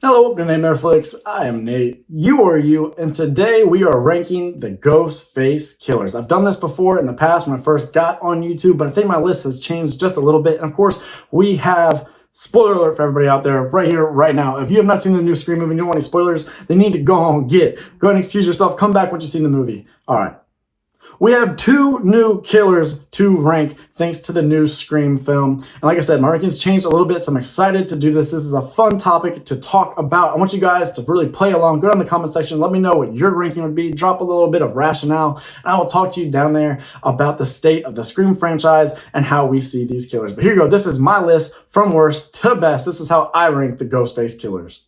Hello, welcome to natemareflix. I am Nate. You are you, and today we are ranking the Ghostface killers. I've done this before in the past when I first got on YouTube, but I think my list has changed just a little bit. And of course, we have spoiler alert for everybody out there right here, right now. If you have not seen the new Scream movie and you don't want any spoilers, then you need to go on and get. Go ahead and excuse yourself. Come back once you've seen the movie. All right. We have two new killers to rank thanks to the new Scream film. And like I said, my rankings changed a little bit, so I'm excited to do this. This is a fun topic to talk about. I want you guys to really play along. Go down in the comment section. Let me know what your ranking would be. Drop a little bit of rationale, and I will talk to you down there about the state of the Scream franchise and how we see these killers. But here you go. This is my list from worst to best. This is how I rank the Ghostface killers.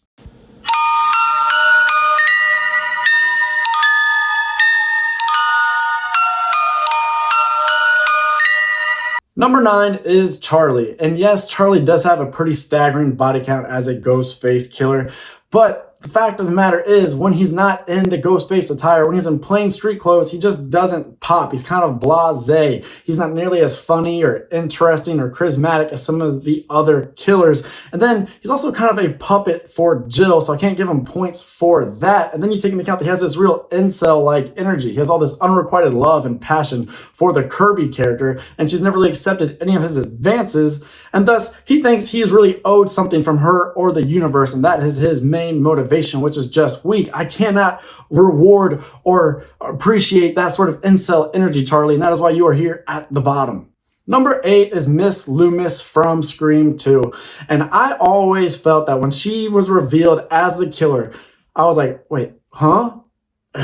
Number 9 is Charlie. And yes, Charlie does have a pretty staggering body count as a Ghostface killer. But the fact of the matter is, when he's not in the Ghostface attire, when he's in plain street clothes, he just doesn't pop. He's kind of blasé. He's not nearly as funny or interesting or charismatic as some of the other killers. And then he's also kind of a puppet for Jill, so I can't give him points for that. And then you take into account that he has this real incel-like energy. He has all this unrequited love and passion for the Kirby character, and she's never really accepted any of his advances. And thus, he thinks he's really owed something from her or the universe, and that is his main motivation, which is just weak. I cannot reward or appreciate that sort of incel energy, Charlie, and that is why you are here at the bottom. Number 8 is Miss Loomis from Scream 2. And I always felt that when she was revealed as the killer, I was like, wait, huh?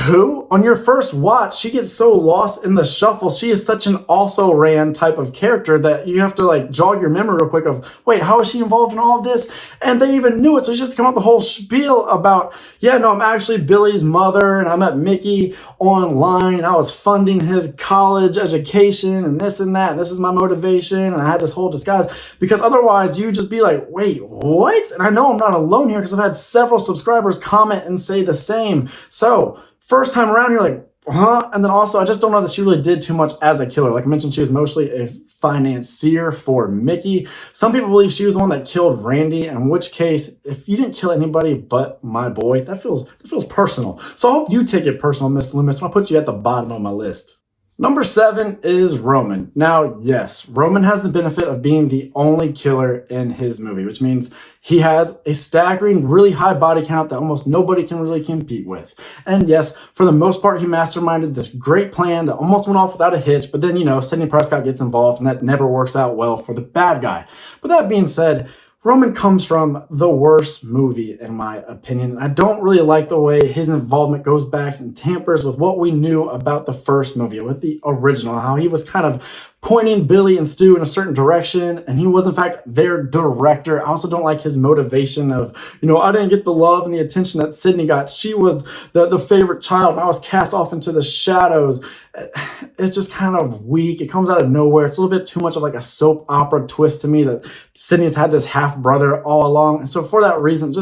Who? On your first watch, she gets so lost in the shuffle. She is such an also-ran type of character that you have to like jog your memory real quick of, wait, how is she involved in all of this? And they even knew it. So she just come out the whole spiel about, yeah, no, I'm actually Billy's mother and I met Mickey online. I was funding his college education and this and that. And this is my motivation. And I had this whole disguise because otherwise you just be like, wait, what? And I know I'm not alone here because I've had several subscribers comment and say the same. So first time around, you're like, huh? And then also, I just don't know that she really did too much as a killer. Like I mentioned, she was mostly a financier for Mickey. Some people believe she was the one that killed Randy, in which case, if you didn't kill anybody but my boy, that feels personal. So I hope you take it personal, Miss Loomis. I'll put you at the bottom of my list. Number 7 is Roman. Now, yes, Roman has the benefit of being the only killer in his movie, which means he has a staggering, really high body count that almost nobody can really compete with. And yes, for the most part, he masterminded this great plan that almost went off without a hitch, but then, Sidney Prescott gets involved and that never works out well for the bad guy. But that being said, Roman comes from the worst movie, in my opinion. I don't really like the way his involvement goes back and tampers with what we knew about the first movie, with the original, how he was kind of pointing Billy and Stu in a certain direction, and he was, in fact, their director. I also don't like his motivation of, I didn't get the love and the attention that Sydney got. She was the favorite child, and I was cast off into the shadows. It's just kind of weak. It comes out of nowhere. It's a little bit too much of like a soap opera twist to me that Sydney's had this half-brother all along. And so for that reason,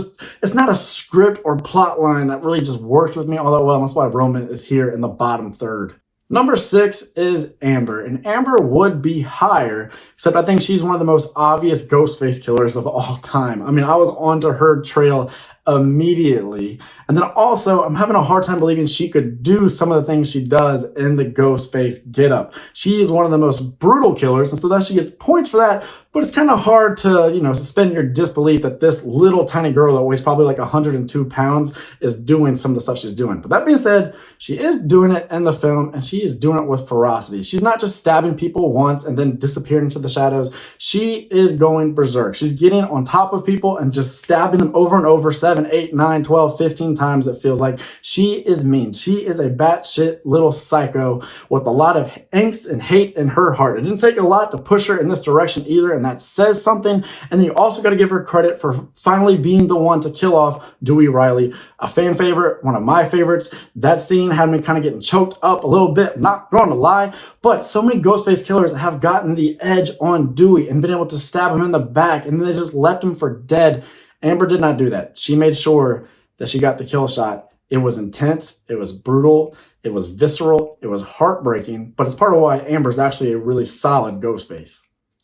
it's not a script or plot line that really just works with me all that well. And that's why Roman is here in the bottom third. Number 6 is Amber, and Amber would be higher, except I think she's one of the most obvious Ghostface killers of all time. I mean, I was onto her trail immediately. And then also, I'm having a hard time believing she could do some of the things she does in the Ghostface getup. She is one of the most brutal killers, and so that she gets points for that, but it's kind of hard to, suspend your disbelief that this little tiny girl that weighs probably like 102 pounds is doing some of the stuff she's doing. But that being said, she is doing it in the film, and she is doing it with ferocity. She's not just stabbing people once and then disappearing into the shadows. She is going berserk. She's getting on top of people and just stabbing them over and over 7, 8, 9, 12, 15 times. It feels like she is mean. She is a batshit little psycho with a lot of angst and hate in her heart. It didn't take a lot to push her in this direction either, and that says something. And then you also got to give her credit for finally being the one to kill off Dewey Riley, a fan favorite, one of my favorites. That scene had me kind of getting choked up a little bit, not going to lie, but so many Ghostface killers have gotten the edge on Dewey and been able to stab him in the back, and then they just left him for dead. Amber did not do that. She made sure that she got the kill shot. It was intense, it was brutal, it was visceral, it was heartbreaking, but it's part of why Amber's actually a really solid Ghostface.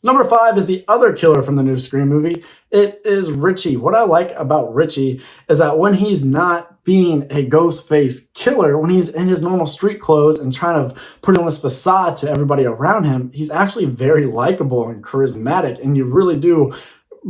Number 5 is the other killer from the new Scream movie. It is Richie. What I like about Richie is that when he's not being a Ghostface killer, when he's in his normal street clothes and trying to put on this facade to everybody around him, he's actually very likable and charismatic, and you really do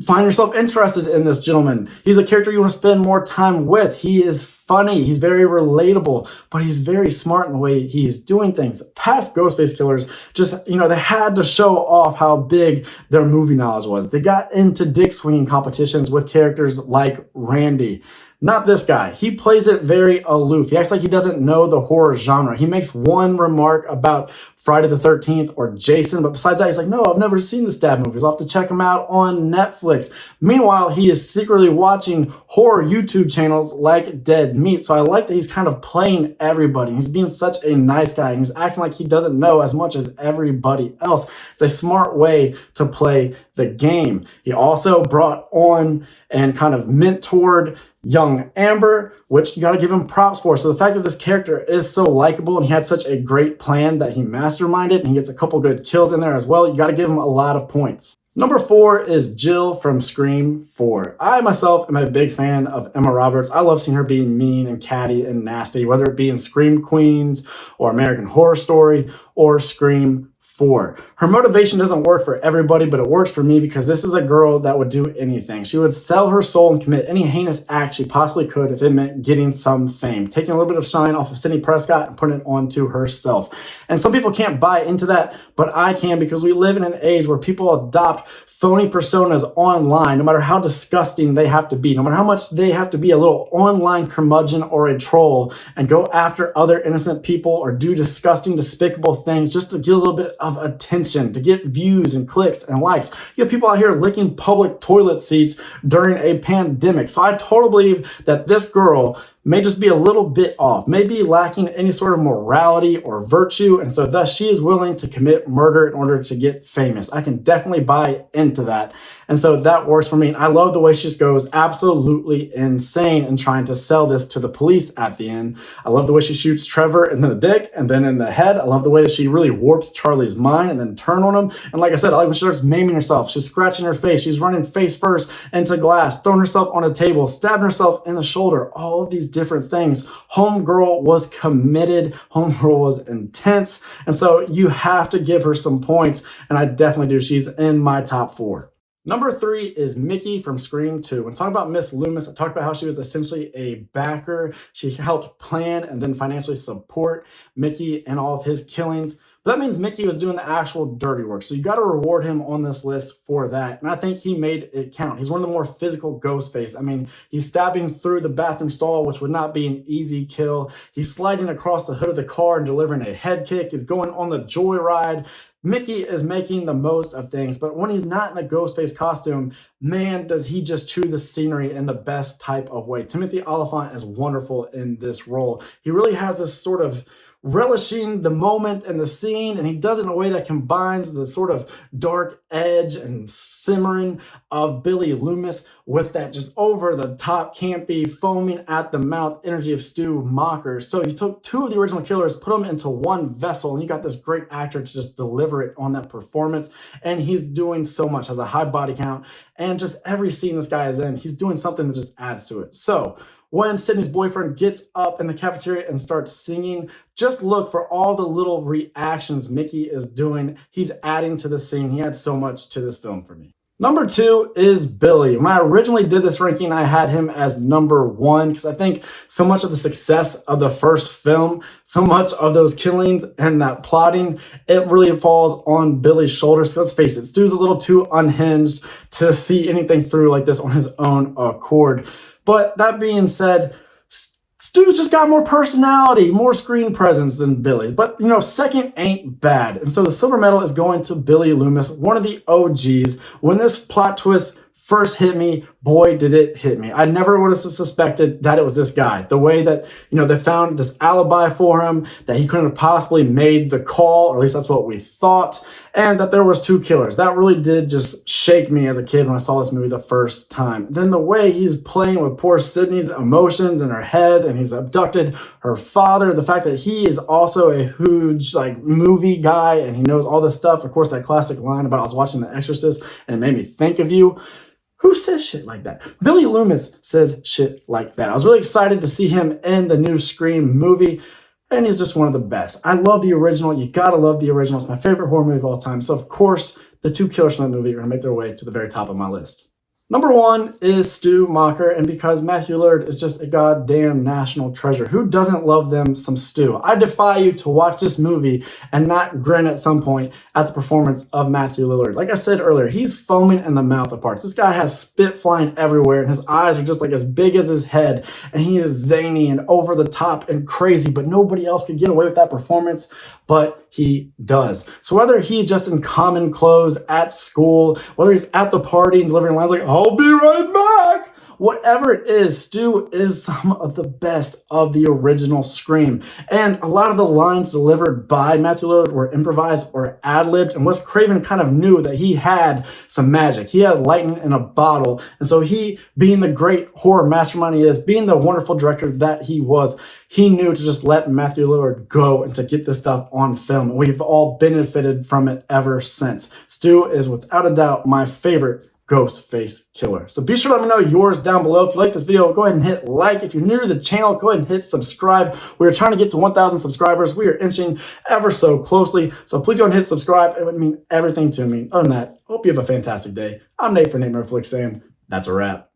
find yourself interested in this gentleman. He's a character you want to spend more time with. He is funny, he's very relatable, but he's very smart in the way he's doing things. Past Ghostface killers just, they had to show off how big their movie knowledge was. They got into dick swinging competitions with characters like Randy. Not this guy. He plays it very aloof. He acts like he doesn't know the horror genre. He makes one remark about Friday the 13th or Jason, but besides that, he's like, no, I've never seen the stab movies. I'll have to check them out on Netflix. Meanwhile, he is secretly watching horror YouTube channels like Dead Meat. So I like that he's kind of playing everybody. He's being such a nice guy, and he's acting like he doesn't know as much as everybody else. It's a smart way to play the game. He also brought on and kind of mentored young Amber, which you got to give him props for. So the fact that this character is so likable and he had such a great plan that he masterminded and he gets a couple good kills in there as well, you got to give him a lot of points. Number 4 is Jill from Scream 4. I myself am a big fan of Emma Roberts. I love seeing her being mean and catty and nasty, whether it be in Scream Queens or American Horror Story or Scream 4. Her motivation doesn't work for everybody, but it works for me because this is a girl that would do anything. She would sell her soul and commit any heinous act she possibly could if it meant getting some fame, taking a little bit of shine off of Sidney Prescott and putting it onto herself. And some people can't buy into that, but I can, because we live in an age where people adopt phony personas online, no matter how disgusting they have to be, no matter how much they have to be a little online curmudgeon or a troll and go after other innocent people or do disgusting, despicable things just to get a little bit of attention, to get views and clicks and likes. You have people out here licking public toilet seats during a pandemic. So I totally believe that this girl may just be a little bit off, may be lacking any sort of morality or virtue, and so thus she is willing to commit murder in order to get famous. I can definitely buy into that, and so that works for me. I love the way she just goes absolutely insane in trying to sell this to the police at the end. I love the way she shoots Trevor in the dick and then in the head. I love the way that she really warps Charlie's mind and then turn on him. And like I said, I like when she starts maiming herself. She's scratching her face. She's running face first into glass, throwing herself on a table, stabbing herself in the shoulder. All of these different things. Homegirl was committed. Homegirl was intense. And so you have to give her some points. And I definitely do. She's in my top 4. Number 3 is Mickey from Scream 2. When talking about Miss Loomis, I talked about how she was essentially a backer. She helped plan and then financially support Mickey and all of his killings. But that means Mickey was doing the actual dirty work. So you got to reward him on this list for that. And I think he made it count. He's one of the more physical Ghostface. I mean, he's stabbing through the bathroom stall, which would not be an easy kill. He's sliding across the hood of the car and delivering a head kick. He's going on the joyride. Mickey is making the most of things, but when he's not in a Ghostface costume, man, does he just chew the scenery in the best type of way. Timothy Olyphant is wonderful in this role. He really has this sort of relishing the moment and the scene, and he does it in a way that combines the sort of dark edge and simmering of Billy Loomis with that just over the top, campy, foaming at the mouth energy of Stu Macher. So you took 2 of the original killers, put them into one vessel, and you got this great actor to just deliver it on that performance. And he's doing so much, has a high body count, and just every scene this guy is in, he's doing something that just adds to it. So when Sydney's boyfriend gets up in the cafeteria and starts singing, just look for all the little reactions Mickey is doing. He's adding to the scene. He adds so much to this film for me. Number 2 is Billy. When I originally did this ranking, I had him as number 1 because I think so much of the success of the first film, so much of those killings and that plotting, it really falls on Billy's shoulders. Let's face it, Stu's a little too unhinged to see anything through like this on his own accord. But that being said, Stu's just got more personality, more screen presence than Billy. But, second ain't bad. And so the silver medal is going to Billy Loomis, one of the OGs. When this plot twist first hit me, boy, did it hit me. I never would have suspected that it was this guy. The way that, they found this alibi for him, that he couldn't have possibly made the call, or at least that's what we thought, and that there was 2 killers. That really did just shake me as a kid when I saw this movie the first time. Then the way he's playing with poor Sydney's emotions in her head, and he's abducted her father, the fact that he is also a huge movie guy and he knows all this stuff. Of course, that classic line about I was watching The Exorcist and it made me think of you. Who says shit like that? Billy Loomis says shit like that. I was really excited to see him in the new Scream movie, and he's just one of the best. I love the original. You gotta love the original. It's my favorite horror movie of all time. So of course, the 2 killers from that movie are gonna make their way to the very top of my list. Number 1 is Stu Macher, and because Matthew Lillard is just a goddamn national treasure. Who doesn't love them some Stu? I defy you to watch this movie and not grin at some point at the performance of Matthew Lillard. Like I said earlier, he's foaming in the mouth of parts. This guy has spit flying everywhere, and his eyes are just as big as his head, and he is zany and over the top and crazy, but nobody else could get away with that performance, but he does. So whether he's just in common clothes at school, whether he's at the party and delivering lines like, I'll be right back, whatever it is, Stu is some of the best of the original Scream. And a lot of the lines delivered by Matthew Lillard were improvised or ad-libbed, and Wes Craven kind of knew that he had some magic. He had lightning in a bottle. And so he, being the great horror mastermind he is, being the wonderful director that he was, he knew to just let Matthew Lillard go and to get this stuff on film. And we've all benefited from it ever since. Stu is without a doubt my favorite Ghostface killer. So be sure to let me know yours down below. If you like this video, go ahead and hit like. If you're new to the channel, go ahead and hit subscribe. We're trying to get to 1,000 subscribers. We are inching ever so closely. So please go ahead and hit subscribe. It would mean everything to me. Other than that, hope you have a fantastic day. I'm Nate for natemareflix saying that's a wrap.